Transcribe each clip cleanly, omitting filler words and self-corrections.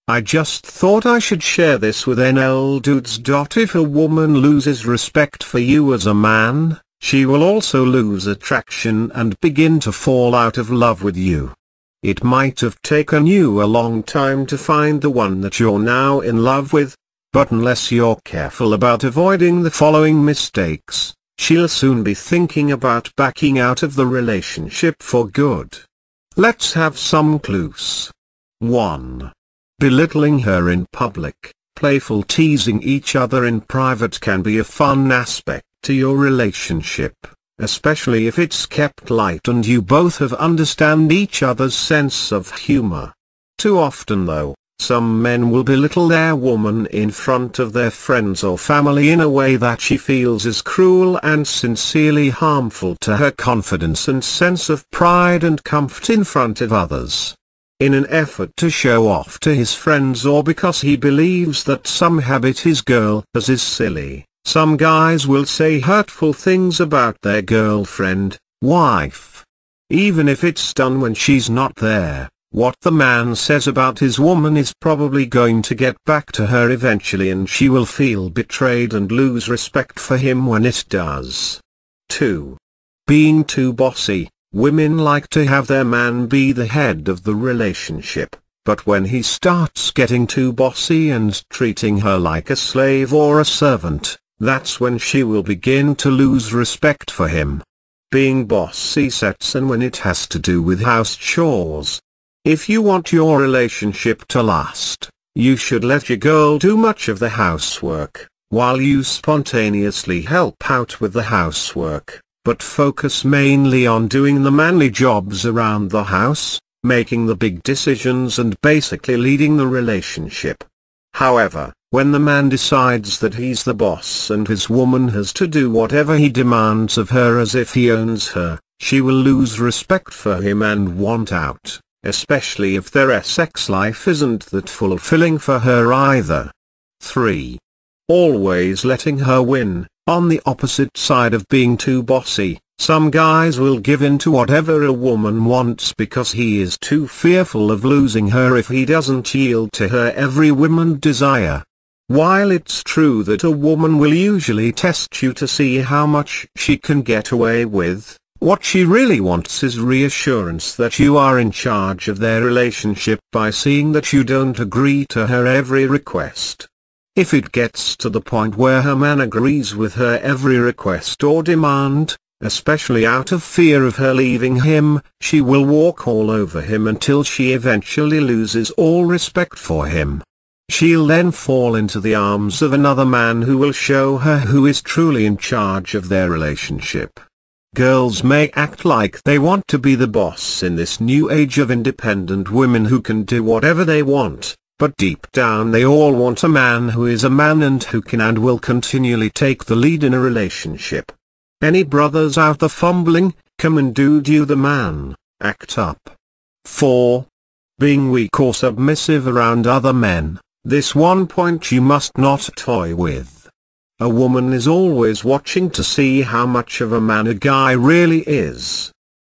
I just thought I should share this with NL dudes. If a woman loses respect for you as a man, she will also lose attraction and begin to fall out of love with you. It might have taken you a long time to find the one that you're now in love with, but unless you're careful about avoiding the following mistakes, she'll soon be thinking about backing out of the relationship for good. Let's have some clues. 1. Belittling her in public. Playful teasing each other in private can be a fun aspect to your relationship, especially if it's kept light and you both understand each other's sense of humor. Too often though, some men will belittle their woman in front of their friends or family in a way that she feels is cruel and sincerely harmful to her confidence and sense of pride and comfort in front of others. In an effort to show off to his friends or because he believes that some habit his girl has is silly, some guys will say hurtful things about their girlfriend, wife. Even if it's done when she's not there, what the man says about his woman is probably going to get back to her eventually, and she will feel betrayed and lose respect for him when it does. 2. Being too bossy. Women like to have their man be the head of the relationship, but when he starts getting too bossy and treating her like a slave or a servant, that's when she will begin to lose respect for him. Being bossy sets in when it has to do with house chores. If you want your relationship to last, you should let your girl do much of the housework, while you spontaneously help out with the housework, but focus mainly on doing the manly jobs around the house, making the big decisions and basically leading the relationship. However, when the man decides that he's the boss and his woman has to do whatever he demands of her as if he owns her, she will lose respect for him and want out, especially if their sex life isn't that fulfilling for her either. 3. Always letting her win. On the opposite side of being too bossy, some guys will give in to whatever a woman wants because he is too fearful of losing her if he doesn't yield to her every whim and desire. While it's true that a woman will usually test you to see how much she can get away with, what she really wants is reassurance that you are in charge of their relationship by seeing that you don't agree to her every request. If it gets to the point where her man agrees with her every request or demand, especially out of fear of her leaving him, she will walk all over him until she eventually loses all respect for him. She'll then fall into the arms of another man who will show her who is truly in charge of their relationship. Girls may act like they want to be the boss in this new age of independent women who can do whatever they want, but deep down they all want a man who is a man and who can and will continually take the lead in a relationship. Any brothers out there fumbling, come and do the man, act up. 4. Being weak or submissive around other men. This one point you must not toy with. A woman is always watching to see how much of a man a guy really is.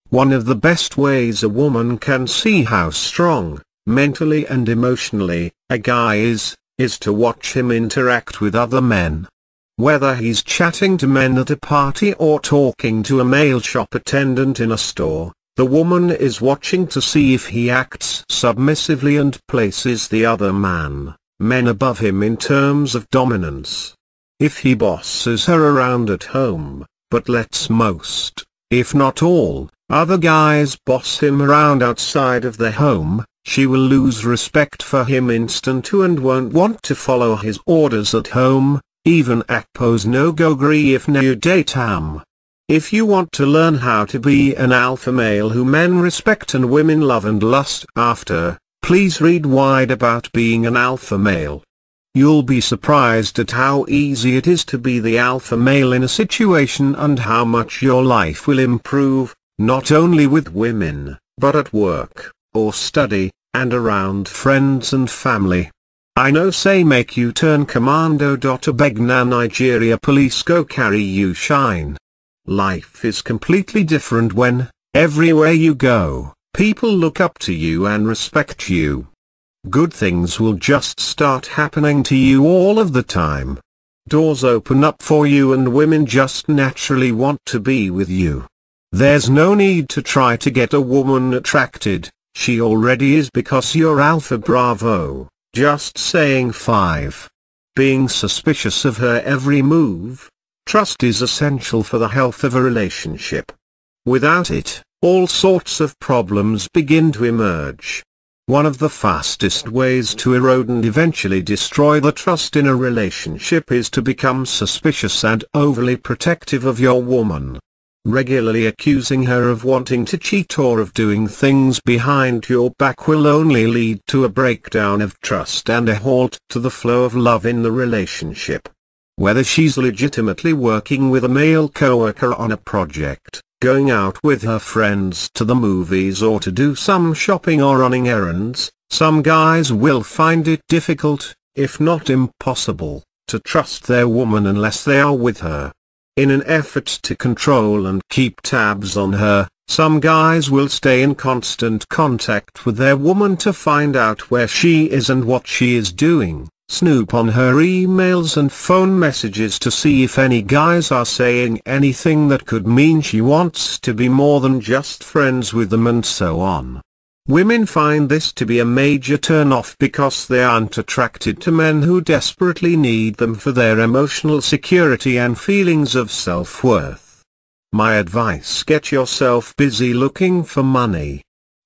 One of the best ways a woman can see how strong, mentally and emotionally, a guy is to watch him interact with other men. Whether he's chatting to men at a party or talking to a male shop attendant in a store, the woman is watching to see if he acts submissively and places the other men above him in terms of dominance. If he bosses her around at home, but lets most, if not all, other guys boss him around outside of their home, she will lose respect for him instantly and won't want to follow his orders at home, even pose no-go gree if no date him. If you want to learn how to be an alpha male who men respect and women love and lust after, please read wide about being an alpha male. You'll be surprised at how easy it is to be the alpha male in a situation and how much your life will improve, not only with women, but at work, or study, and around friends and family. I know say make you turn commando. Beg na Nigeria police go carry you shine. Life is completely different when, everywhere you go, people look up to you and respect you. Good things will just start happening to you all of the time. Doors open up for you and women just naturally want to be with you. There's no need to try to get a woman attracted, she already is because you're Alpha Bravo. Just saying. 5. Being suspicious of her every move. Trust is essential for the health of a relationship. Without it, all sorts of problems begin to emerge. One of the fastest ways to erode and eventually destroy the trust in a relationship is to become suspicious and overly protective of your woman. Regularly accusing her of wanting to cheat or of doing things behind your back will only lead to a breakdown of trust and a halt to the flow of love in the relationship. Whether she's legitimately working with a male coworker on a project, going out with her friends to the movies or to do some shopping or running errands, some guys will find it difficult, if not impossible, to trust their woman unless they are with her. In an effort to control and keep tabs on her, some guys will stay in constant contact with their woman to find out where she is and what she is doing, snoop on her emails and phone messages to see if any guys are saying anything that could mean she wants to be more than just friends with them, and so on. Women find this to be a major turn-off because they aren't attracted to men who desperately need them for their emotional security and feelings of self-worth. My advice: get yourself busy looking for money.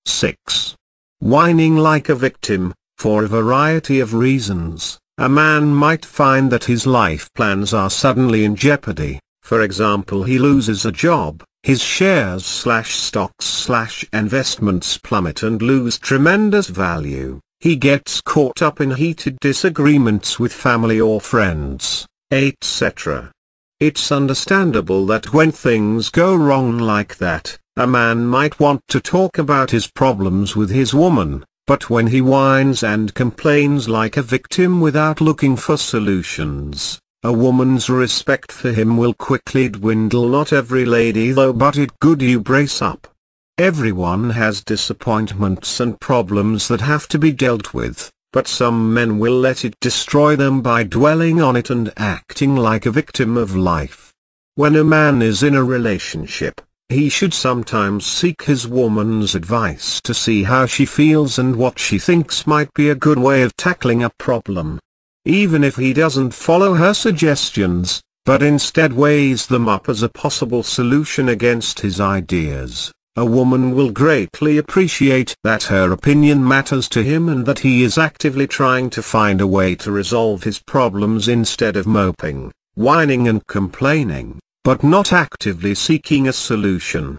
6. Whining like a victim. For a variety of reasons, a man might find that his life plans are suddenly in jeopardy. For example, he loses a job, his shares/stocks/investments plummet and lose tremendous value, he gets caught up in heated disagreements with family or friends, etc. It's understandable that when things go wrong like that, a man might want to talk about his problems with his woman, but when he whines and complains like a victim without looking for solutions, a woman's respect for him will quickly dwindle. Not every lady though, but it good you brace up. Everyone has disappointments and problems that have to be dealt with, but some men will let it destroy them by dwelling on it and acting like a victim of life. When a man is in a relationship, he should sometimes seek his woman's advice to see how she feels and what she thinks might be a good way of tackling a problem. Even if he doesn't follow her suggestions, but instead weighs them up as a possible solution against his ideas, a woman will greatly appreciate that her opinion matters to him and that he is actively trying to find a way to resolve his problems instead of moping, whining and complaining, but not actively seeking a solution.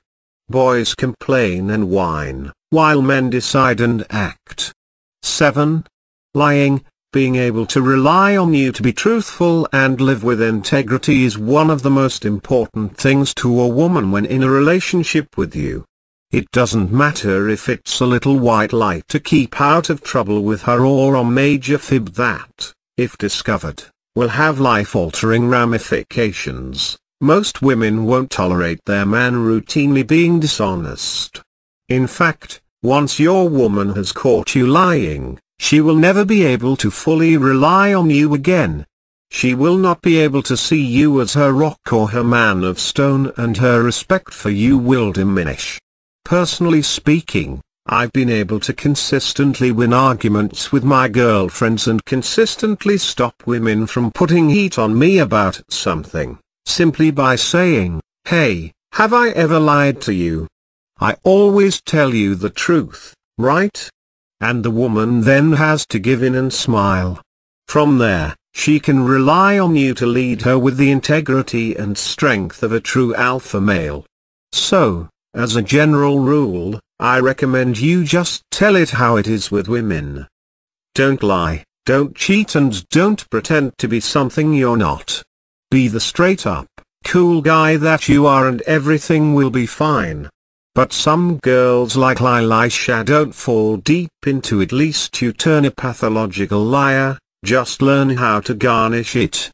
Boys complain and whine, while men decide and act. 7. Lying. Being able to rely on you to be truthful and live with integrity is one of the most important things to a woman when in a relationship with you. It doesn't matter if it's a little white lie to keep out of trouble with her or a major fib that, if discovered, will have life-altering ramifications. Most women won't tolerate their man routinely being dishonest. In fact, once your woman has caught you lying, she will never be able to fully rely on you again. She will not be able to see you as her rock or her man of stone, and her respect for you will diminish. Personally speaking, I've been able to consistently win arguments with my girlfriends and consistently stop women from putting heat on me about something, simply by saying, "Hey, have I ever lied to you? I always tell you the truth, right?" And the woman then has to give in and smile. From there, she can rely on you to lead her with the integrity and strength of a true alpha male. So, as a general rule, I recommend you just tell it how it is with women. Don't lie, don't cheat, and don't pretend to be something you're not. Be the straight-up, cool guy that you are and everything will be fine. But some girls like Lilisha don't fall deep into it. Lest you turn a pathological liar, just learn how to garnish it.